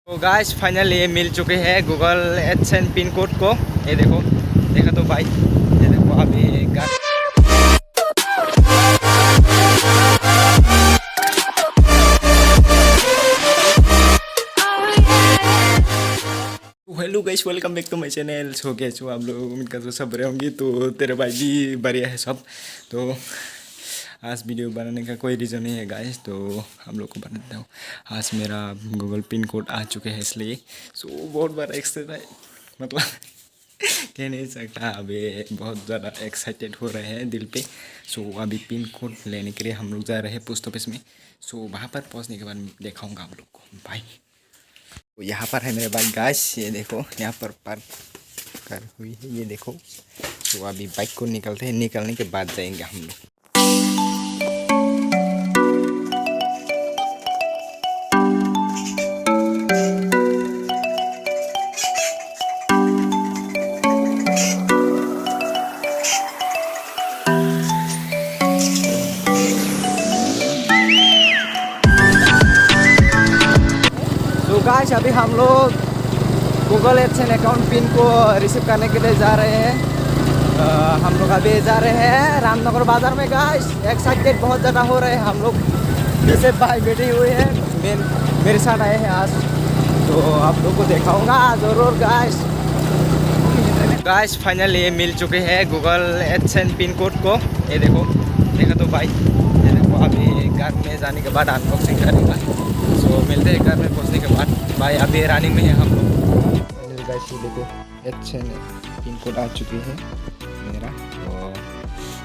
तो guys final ये मिल चुके हैं गूगल एडसेंस पिन कोड को। ये देखो, देखा तो भाई, ये देखो अभी hello guys, welcome back to my channel. So कैसे हो आप लोग? उम्मीद करता हूँ सब बढ़िया होंगे। तो तेरे भाई भी बढ़िया है सब। तो आज वीडियो बनाने का कोई रीज़न नहीं है गाइस, तो हम लोग को बनाता हूँ। आज मेरा गूगल पिन कोड आ चुके हैं, इसलिए सो बहुत बड़ा एक्सरसाइज, मतलब कह नहीं सकता। अभी बहुत ज़्यादा एक्साइटेड हो रहे हैं दिल पे। सो अभी पिन कोड लेने के लिए हम लोग जा रहे हैं पोस्ट ऑफिस में। सो वहाँ पर पहुँचने के बाद दिखाऊँगा आप लोग को भाई। तो यहाँ पर है मेरे बाइक गाइस, ये देखो यहाँ पर पार्क कर हुई है, ये देखो। तो अभी बाइक को निकलते हैं, निकलने के बाद जाएंगे हम लोग। तो गाइस अभी हम लोग गूगल एडसेंस अकाउंट पिन को रिसीव करने के लिए जा रहे हैं। हम लोग अभी जा रहे हैं रामनगर बाज़ार में गाइस। एक्साइटेड बहुत ज़्यादा हो रहे हैं हम लोग। जैसे भाई बैठे हुए हैं, मेरे साथ आए हैं आज, तो आप लोग को दिखाऊंगा ज़रूर गाइस। गाइस फाइनल ये मिल चुके हैं गूगल एडसेंस पिन कोड को। ये देखो, देखा तो भाई, ये देखो अभी घर में जाने के बाद अनबॉक्सिंग करेंगे। सो मिलते हैं घर में पहुंचने के बाद। भाई अभी रनिंग में है हम लोग। गाइस ये देखो एडसेंस पिन कोड आ चुकी है मेरा। तो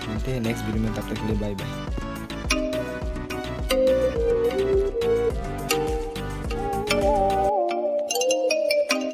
मिलते हैं नेक्स्ट वीडियो में, तब तक के लिए बाय बाय।